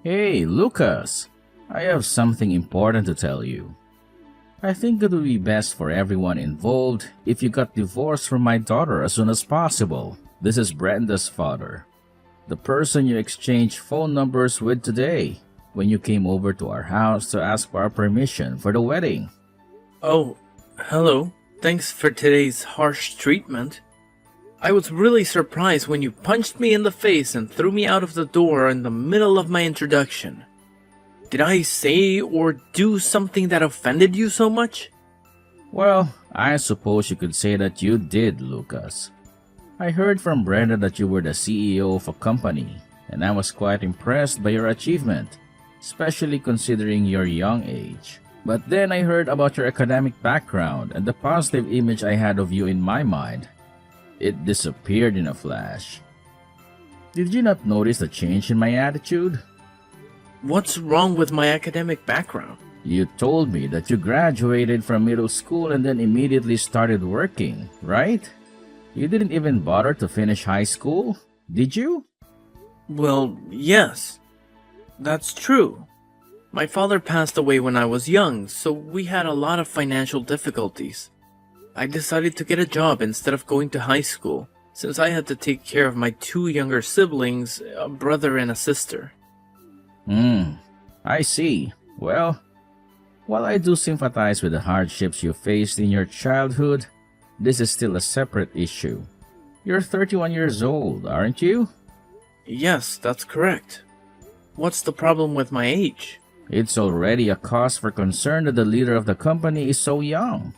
Hey, Lucas! I have something important to tell you. I think it would be best for everyone involved if you got divorced from my daughter as soon as possible. This is Brenda's father, the person you exchanged phone numbers with today when you came over to our house to ask for our permission for the wedding. Oh, hello. Thanks for today's harsh treatment. I was really surprised when you punched me in the face and threw me out of the door in the middle of my introduction. Did I say or do something that offended you so much? Well, I suppose you could say that you did, Lucas. I heard from Brenda that you were the CEO of a company, and I was quite impressed by your achievement, especially considering your young age. But then I heard about your academic background and the positive image I had of you in my mind. It disappeared in a flash. Did you not notice the change in my attitude? What's wrong with my academic background? You told me that you graduated from middle school and then immediately started working, right? You didn't even bother to finish high school, did you? Well, yes. That's true. My father passed away when I was young, so we had a lot of financial difficulties. I decided to get a job instead of going to high school, since I had to take care of my two younger siblings, a brother and a sister. I see. Well, while I do sympathize with the hardships you faced in your childhood, this is still a separate issue. You're 31 years old, aren't you? Yes, that's correct. What's the problem with my age? It's already a cause for concern that the leader of the company is so young.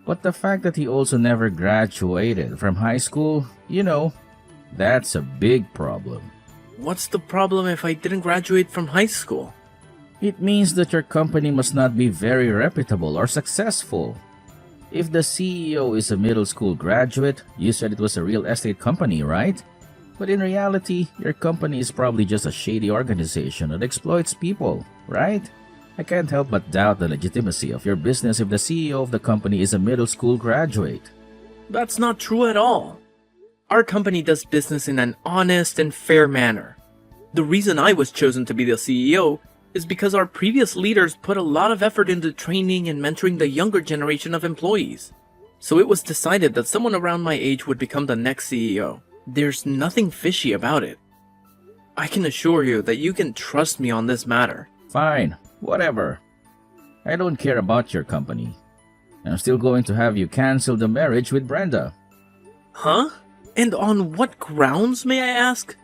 But the fact that he also never graduated from high school, that's a big problem. What's the problem if I didn't graduate from high school? It means that your company must not be very reputable or successful. If the CEO is a middle school graduate, you said it was a real estate company, right? But in reality, your company is probably just a shady organization that exploits people, right? I can't help but doubt the legitimacy of your business if the CEO of the company is a middle school graduate. That's not true at all. Our company does business in an honest and fair manner. The reason I was chosen to be the CEO is because our previous leaders put a lot of effort into training and mentoring the younger generation of employees. So it was decided that someone around my age would become the next CEO. There's nothing fishy about it. I can assure you that you can trust me on this matter. Fine, whatever. I don't care about your company. I'm still going to have you cancel the marriage with Brenda. Huh? And on what grounds, may I ask?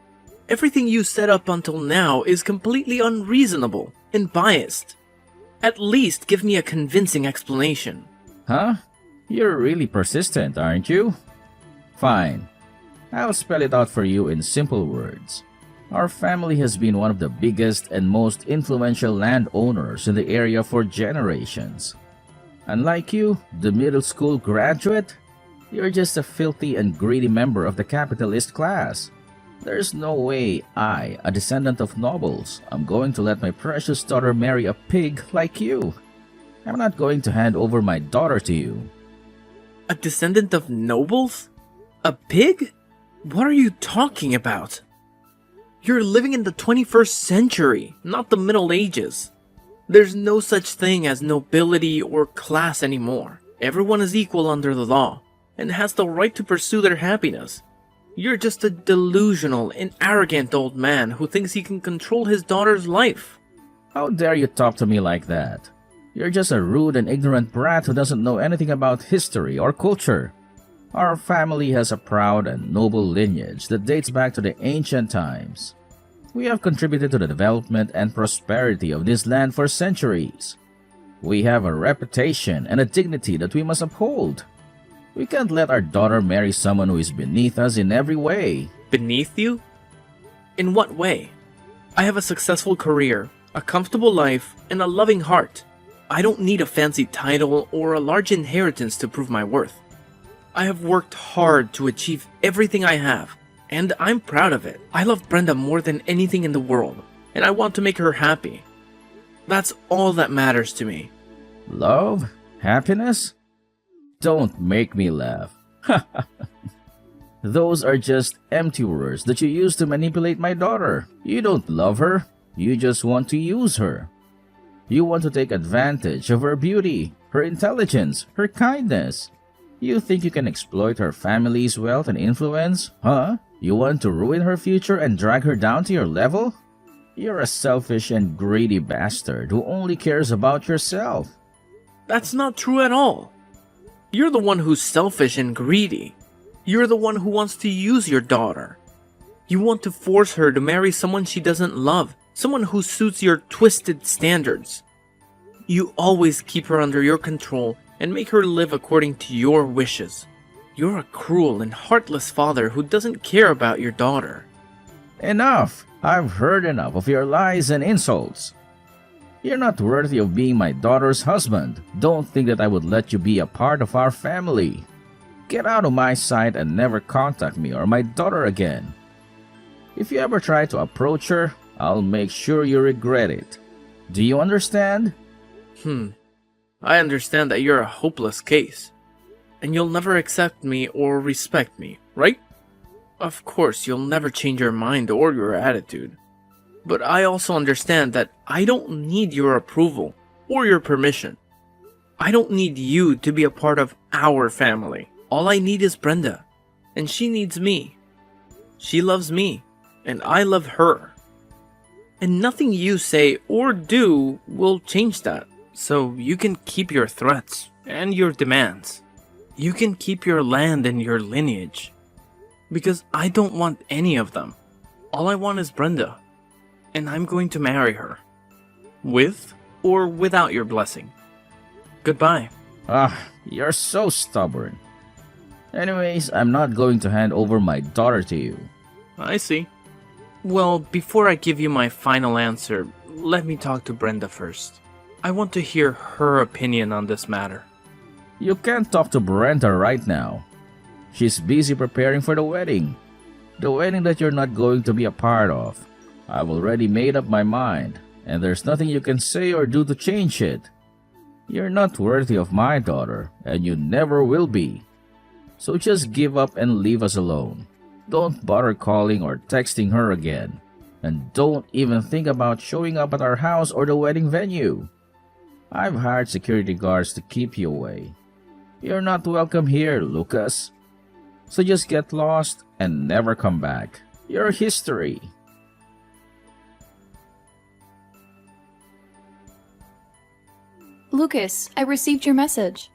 Everything you said up until now is completely unreasonable and biased. At least give me a convincing explanation. Huh? You're really persistent, aren't you? Fine. I'll spell it out for you in simple words. Our family has been one of the biggest and most influential landowners in the area for generations. Unlike you, the middle school graduate, you're just a filthy and greedy member of the capitalist class. There's no way I, a descendant of nobles, am going to let my precious daughter marry a pig like you. I'm not going to hand over my daughter to you. A descendant of nobles? A pig? What are you talking about? You're living in the 21st century, not the Middle Ages. There's no such thing as nobility or class anymore. Everyone is equal under the law and has the right to pursue their happiness. You're just a delusional and arrogant old man who thinks he can control his daughter's life. How dare you talk to me like that? You're just a rude and ignorant brat who doesn't know anything about history or culture. Our family has a proud and noble lineage that dates back to the ancient times. We have contributed to the development and prosperity of this land for centuries. We have a reputation and a dignity that we must uphold. We can't let our daughter marry someone who is beneath us in every way. Beneath you? In what way? I have a successful career, a comfortable life, and a loving heart. I don't need a fancy title or a large inheritance to prove my worth. I have worked hard to achieve everything I have, and I'm proud of it. I love Brenda more than anything in the world, and I want to make her happy. That's all that matters to me. Love? Happiness? Don't make me laugh. Those are just empty words that you use to manipulate my daughter. You don't love her. You just want to use her. You want to take advantage of her beauty, her intelligence, her kindness. You think you can exploit her family's wealth and influence, huh? You want to ruin her future and drag her down to your level? You're a selfish and greedy bastard who only cares about yourself. That's not true at all. You're the one who's selfish and greedy. You're the one who wants to use your daughter. You want to force her to marry someone she doesn't love, someone who suits your twisted standards. You always keep her under your control and make her live according to your wishes. You're a cruel and heartless father who doesn't care about your daughter. Enough! I've heard enough of your lies and insults. You're not worthy of being my daughter's husband. Don't think that I would let you be a part of our family. Get out of my sight and never contact me or my daughter again. If you ever try to approach her, I'll make sure you regret it. Do you understand? I understand that you're a hopeless case, and you'll never accept me or respect me, right? Of course, you'll never change your mind or your attitude. But I also understand that I don't need your approval or your permission. I don't need you to be a part of our family. All I need is Brenda, and she needs me. She loves me, and I love her. And nothing you say or do will change that. So you can keep your threats and your demands. You can keep your land and your lineage. Because I don't want any of them. All I want is Brenda. And I'm going to marry her. With or without your blessing. Goodbye. You're so stubborn. Anyways, I'm not going to hand over my daughter to you. I see. Well, before I give you my final answer, let me talk to Brenda first. I want to hear her opinion on this matter. You can't talk to Brenda right now. She's busy preparing for the wedding. The wedding that you're not going to be a part of. I've already made up my mind, and there's nothing you can say or do to change it. You're not worthy of my daughter, and you never will be. So just give up and leave us alone. Don't bother calling or texting her again. And don't even think about showing up at our house or the wedding venue. I've hired security guards to keep you away. You're not welcome here, Lucas. So just get lost and never come back. You're history. Lucas, I received your message.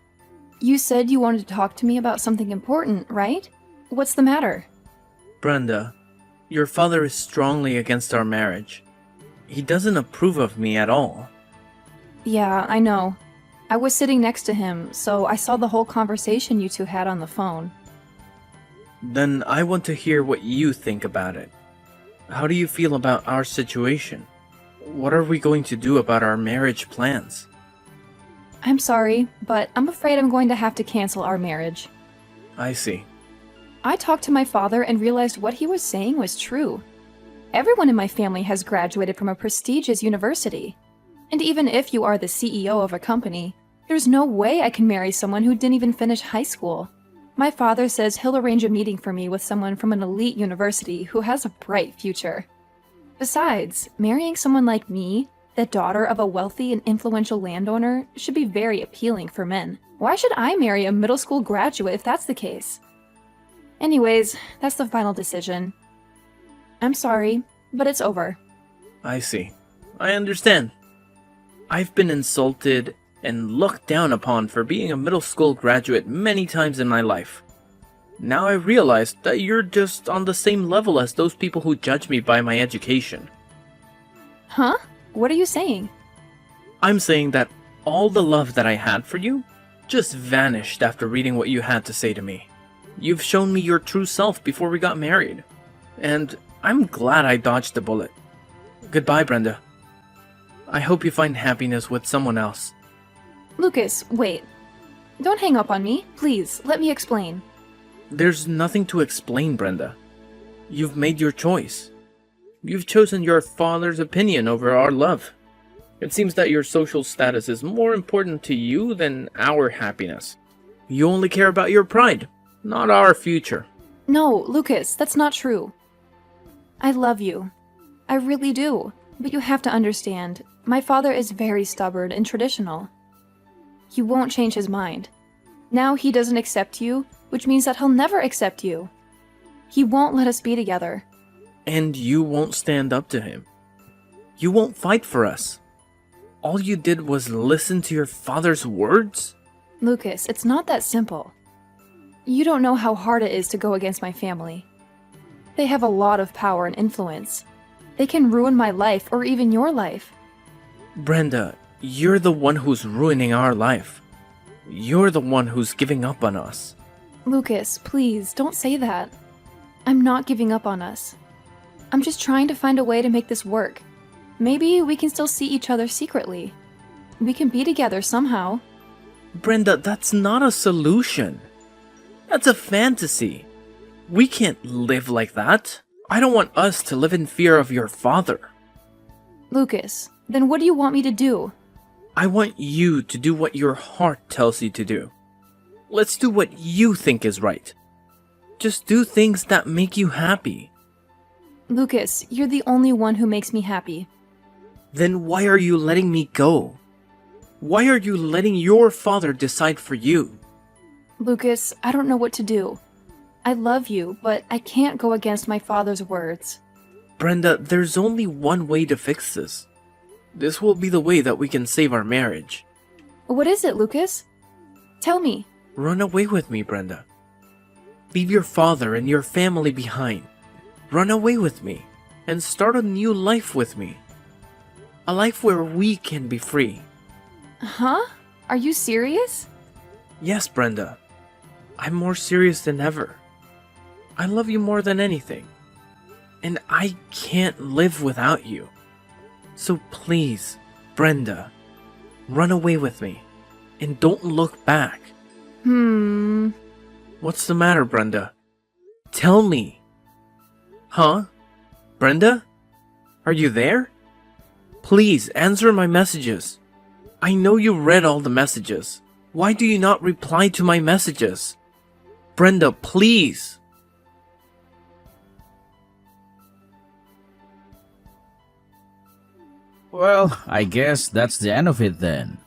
You said you wanted to talk to me about something important, right? What's the matter? Brenda, your father is strongly against our marriage. He doesn't approve of me at all. Yeah, I know. I was sitting next to him, so I saw the whole conversation you two had on the phone. Then I want to hear what you think about it. How do you feel about our situation? What are we going to do about our marriage plans? I'm sorry, but I'm afraid I'm going to have to cancel our marriage. I see. I talked to my father and realized what he was saying was true. Everyone in my family has graduated from a prestigious university. And even if you are the CEO of a company, there's no way I can marry someone who didn't even finish high school. My father says he'll arrange a meeting for me with someone from an elite university who has a bright future. Besides, marrying someone like me, the daughter of a wealthy and influential landowner, should be very appealing for men. Why should I marry a middle school graduate if that's the case? Anyways, that's the final decision. I'm sorry, but it's over. I see. I understand. I've been insulted and looked down upon for being a middle school graduate many times in my life. Now I realize that you're just on the same level as those people who judge me by my education. Huh? What are you saying? I'm saying that all the love that I had for you just vanished after reading what you had to say to me. You've shown me your true self before we got married, and I'm glad I dodged the bullet. Goodbye, Brenda. I hope you find happiness with someone else. Lucas, wait. Don't hang up on me. Please, let me explain. There's nothing to explain, Brenda. You've made your choice. You've chosen your father's opinion over our love. It seems that your social status is more important to you than our happiness. You only care about your pride, not our future. No, Lucas, that's not true. I love you. I really do. But you have to understand, my father is very stubborn and traditional. He won't change his mind. Now he doesn't accept you, which means that he'll never accept you. He won't let us be together. And you won't stand up to him. You won't fight for us. All you did was listen to your father's words? Lucas, it's not that simple. You don't know how hard it is to go against my family. They have a lot of power and influence. They can ruin my life or even your life. Brenda, you're the one who's ruining our life. You're the one who's giving up on us. Lucas, please, don't say that. I'm not giving up on us. I'm just trying to find a way to make this work. Maybe we can still see each other secretly. We can be together somehow. Brenda, that's not a solution. That's a fantasy. We can't live like that. I don't want us to live in fear of your father. Lucas, then what do you want me to do? I want you to do what your heart tells you to do. Let's do what you think is right. Just do things that make you happy. Lucas, you're the only one who makes me happy. Then why are you letting me go? Why are you letting your father decide for you? Lucas, I don't know what to do. I love you, but I can't go against my father's words. Brenda, there's only one way to fix this. This will be the way that we can save our marriage. What is it, Lucas? Tell me. Run away with me, Brenda. Leave your father and your family behind. Run away with me and start a new life with me. A life where we can be free. Huh? Are you serious? Yes, Brenda. I'm more serious than ever. I love you more than anything. And I can't live without you. So please, Brenda, run away with me. And don't look back. What's the matter, Brenda? Tell me. Huh? Brenda? Are you there? Please answer my messages. I know you read all the messages. Why do you not reply to my messages? Brenda, please. Well, I guess that's the end of it then.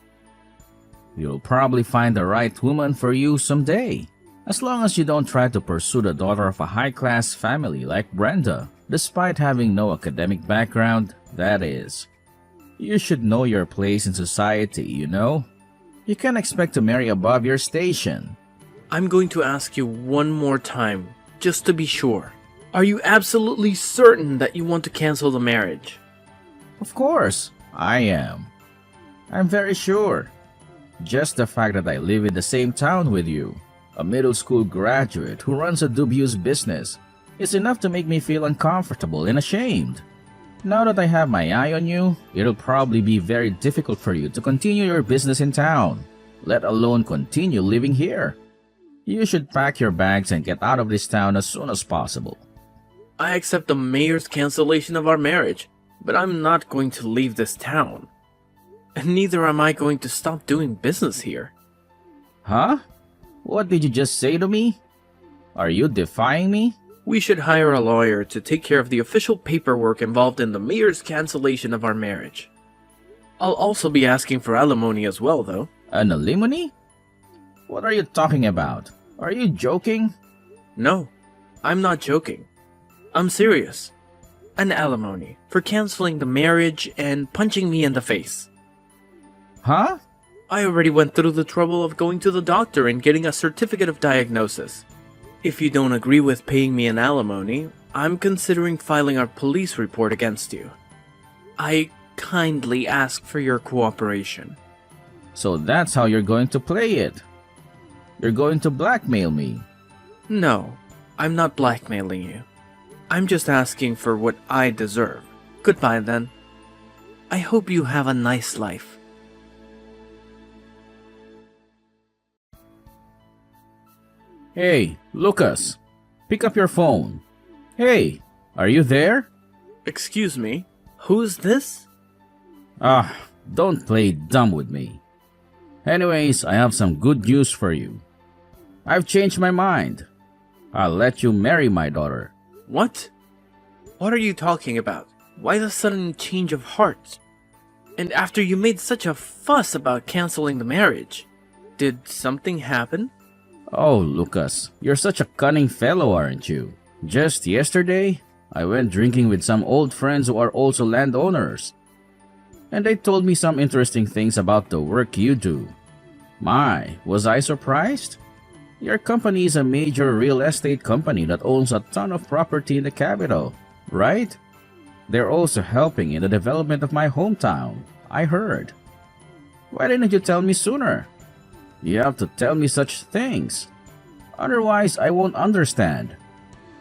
You'll probably find the right woman for you someday. As long as you don't try to pursue the daughter of a high-class family like Brenda, despite having no academic background, that is. You should know your place in society, you know? You can't expect to marry above your station. I'm going to ask you one more time, just to be sure. Are you absolutely certain that you want to cancel the marriage? Of course, I am. I'm very sure. Just the fact that I live in the same town with you, a middle school graduate who runs a dubious business, is enough to make me feel uncomfortable and ashamed. Now that I have my eye on you, it'll probably be very difficult for you to continue your business in town, let alone continue living here. You should pack your bags and get out of this town as soon as possible. I accept the mayor's cancellation of our marriage, but I'm not going to leave this town. And neither am I going to stop doing business here. Huh? What did you just say to me? Are you defying me? We should hire a lawyer to take care of the official paperwork involved in the mayor's cancellation of our marriage. I'll also be asking for alimony as well, though. An alimony? What are you talking about? Are you joking? No, I'm not joking. I'm serious. An alimony for canceling the marriage and punching me in the face. Huh? I already went through the trouble of going to the doctor and getting a certificate of diagnosis. If you don't agree with paying me an alimony, I'm considering filing a police report against you. I kindly ask for your cooperation. So that's how you're going to play it. You're going to blackmail me. No, I'm not blackmailing you. I'm just asking for what I deserve. Goodbye then. I hope you have a nice life. Hey, Lucas, pick up your phone. Hey, are you there? Excuse me, who's this? Don't play dumb with me. Anyways, I have some good news for you. I've changed my mind. I'll let you marry my daughter. What? What are you talking about? Why the sudden change of heart? And after you made such a fuss about canceling the marriage, did something happen? Oh, Lucas, you're such a cunning fellow, aren't you? Just yesterday, I went drinking with some old friends who are also landowners. And they told me some interesting things about the work you do. My, was I surprised? Your company is a major real estate company that owns a ton of property in the capital, right? They're also helping in the development of my hometown, I heard. Why didn't you tell me sooner? You have to tell me such things. Otherwise, I won't understand.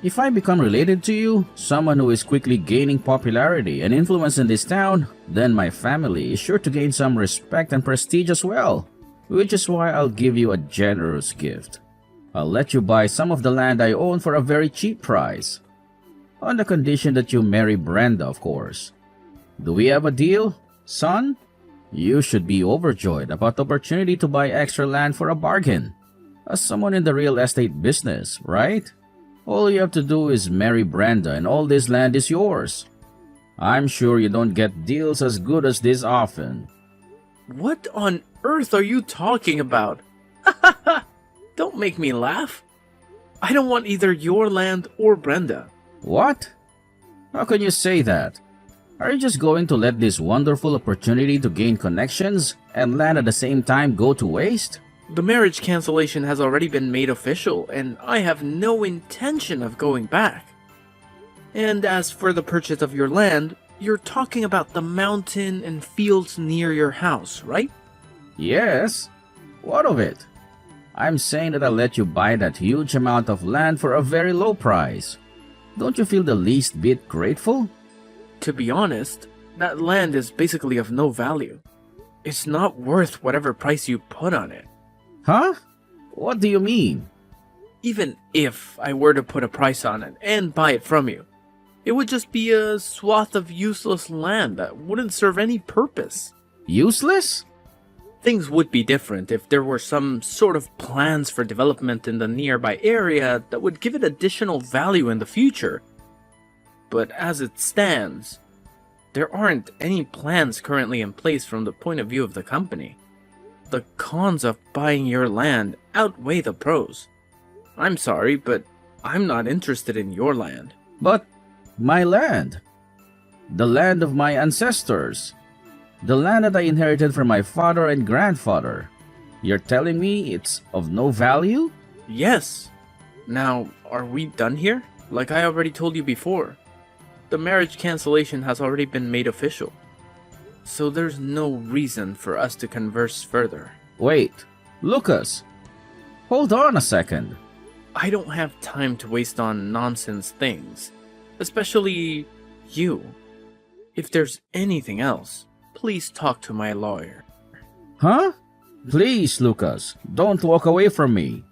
If I become related to you, someone who is quickly gaining popularity and influence in this town, then my family is sure to gain some respect and prestige as well. Which is why I'll give you a generous gift. I'll let you buy some of the land I own for a very cheap price. On the condition that you marry Brenda, of course. Do we have a deal, son? You should be overjoyed about the opportunity to buy extra land for a bargain. As someone in the real estate business, right? All you have to do is marry Brenda and all this land is yours. I'm sure you don't get deals as good as this often. What on earth are you talking about? Don't make me laugh. I don't want either your land or Brenda. What? How can you say that? Are you just going to let this wonderful opportunity to gain connections and land at the same time go to waste? The marriage cancellation has already been made official, and I have no intention of going back. And as for the purchase of your land, you're talking about the mountain and fields near your house, right? Yes. What of it? I'm saying that I'll let you buy that huge amount of land for a very low price. Don't you feel the least bit grateful? To be honest, that land is basically of no value. It's not worth whatever price you put on it. Huh? What do you mean? Even if I were to put a price on it and buy it from you, it would just be a swath of useless land that wouldn't serve any purpose. Useless? Things would be different if there were some sort of plans for development in the nearby area that would give it additional value in the future. But as it stands, there aren't any plans currently in place from the point of view of the company. The cons of buying your land outweigh the pros. I'm sorry, but I'm not interested in your land. But my land. The land of my ancestors. The land that I inherited from my father and grandfather. You're telling me it's of no value? Yes. Now, are we done here? Like I already told you before, the marriage cancellation has already been made official. So there's no reason for us to converse further. Wait, Lucas. Hold on a second. I don't have time to waste on nonsense things. Especially you. If there's anything else, please talk to my lawyer. Huh? Please, Lucas, don't walk away from me.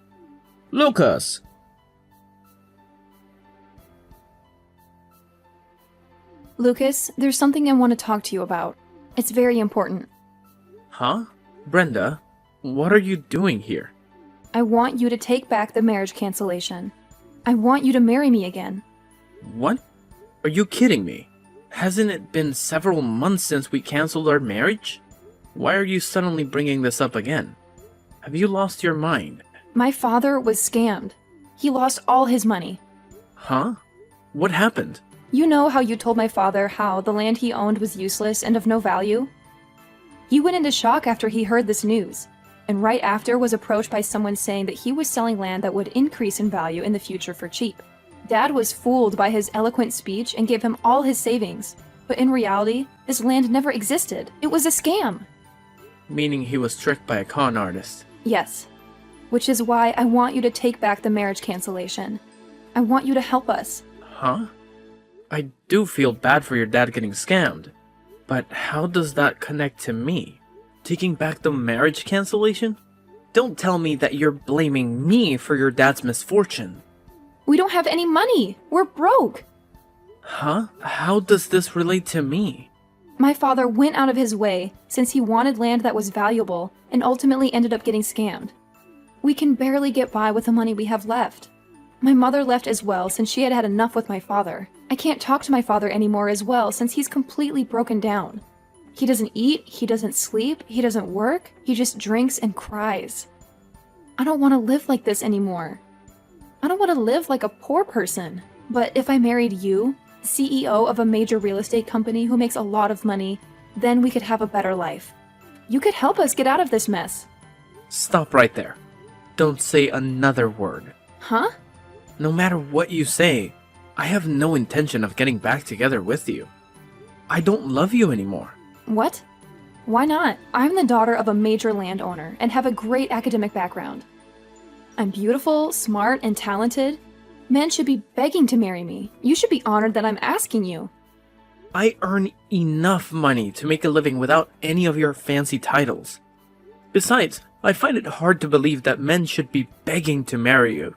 Lucas! Lucas, there's something I want to talk to you about. It's very important. Huh? Brenda, what are you doing here? I want you to take back the marriage cancellation. I want you to marry me again. What? Are you kidding me? Hasn't it been several months since we canceled our marriage? Why are you suddenly bringing this up again? Have you lost your mind? My father was scammed. He lost all his money. Huh? What happened? You know how you told my father how the land he owned was useless and of no value? He went into shock after he heard this news, and right after was approached by someone saying that he was selling land that would increase in value in the future for cheap. Dad was fooled by his eloquent speech and gave him all his savings, but in reality, this land never existed. It was a scam. Meaning he was tricked by a con artist. Yes, which is why I want you to take back the marriage cancellation. I want you to help us. Huh? I do feel bad for your dad getting scammed, but how does that connect to me? Taking back the marriage cancellation? Don't tell me that you're blaming me for your dad's misfortune. We don't have any money. We're broke. Huh? How does this relate to me? My father went out of his way since he wanted land that was valuable and ultimately ended up getting scammed. We can barely get by with the money we have left. My mother left as well since she had had enough with my father. I can't talk to my father anymore as well since he's completely broken down. He doesn't eat, he doesn't sleep, he doesn't work, he just drinks and cries. I don't want to live like this anymore. I don't want to live like a poor person. But if I married you, CEO of a major real estate company who makes a lot of money, then we could have a better life. You could help us get out of this mess. Stop right there. Don't say another word. Huh? No matter what you say, I have no intention of getting back together with you. I don't love you anymore. What? Why not? I'm the daughter of a major landowner and have a great academic background. I'm beautiful, smart, and talented. Men should be begging to marry me. You should be honored that I'm asking you. I earn enough money to make a living without any of your fancy titles. Besides, I find it hard to believe that men should be begging to marry you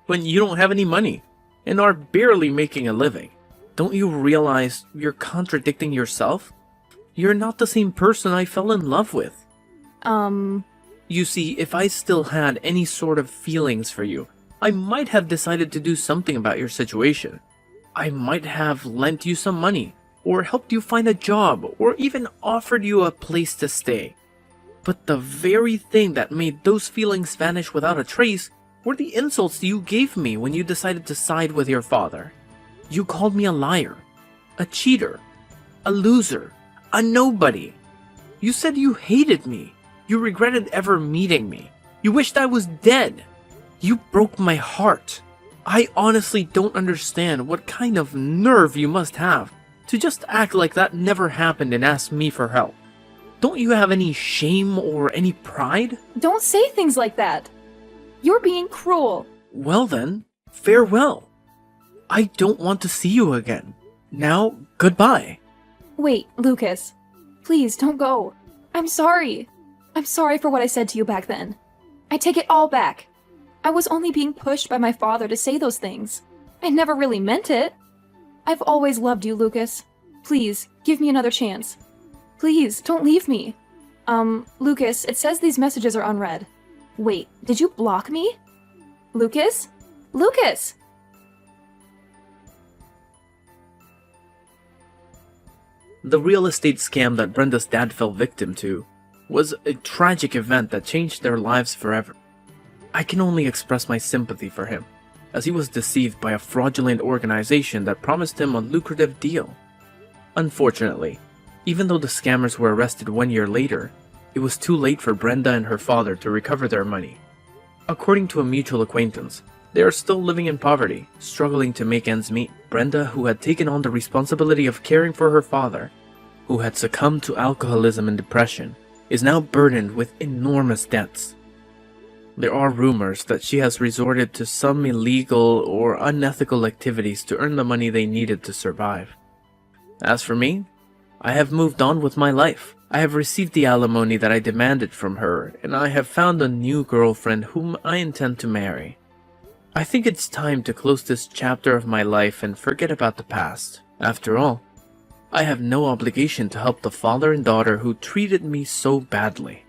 when you don't have any money and are barely making a living. Don't you realize you're contradicting yourself? You're not the same person I fell in love with. You see, if I still had any sort of feelings for you, I might have decided to do something about your situation. I might have lent you some money, or helped you find a job, or even offered you a place to stay. But the very thing that made those feelings vanish without a trace were the insults you gave me when you decided to side with your father. You called me a liar, a cheater, a loser, a nobody. You said you hated me. You regretted ever meeting me. You wished I was dead. You broke my heart. I honestly don't understand what kind of nerve you must have to just act like that never happened and ask me for help. Don't you have any shame or any pride? Don't say things like that. You're being cruel. Well then, farewell. I don't want to see you again. Now, goodbye. Wait, Lucas. Please, don't go. I'm sorry. I'm sorry for what I said to you back then. I take it all back. I was only being pushed by my father to say those things. I never really meant it. I've always loved you, Lucas. Please, give me another chance. Please, don't leave me. Lucas, it says these messages are unread. Wait, did you block me? Lucas? Lucas! The real estate scam that Brenda's dad fell victim to was a tragic event that changed their lives forever. I can only express my sympathy for him, as he was deceived by a fraudulent organization that promised him a lucrative deal. Unfortunately, even though the scammers were arrested 1 year later, it was too late for Brenda and her father to recover their money. According to a mutual acquaintance, they are still living in poverty, struggling to make ends meet. Brenda, who had taken on the responsibility of caring for her father, who had succumbed to alcoholism and depression, is now burdened with enormous debts. There are rumors that she has resorted to some illegal or unethical activities to earn the money they needed to survive. As for me, I have moved on with my life. I have received the alimony that I demanded from her, and I have found a new girlfriend whom I intend to marry. I think it's time to close this chapter of my life and forget about the past. After all, I have no obligation to help the father and daughter who treated me so badly.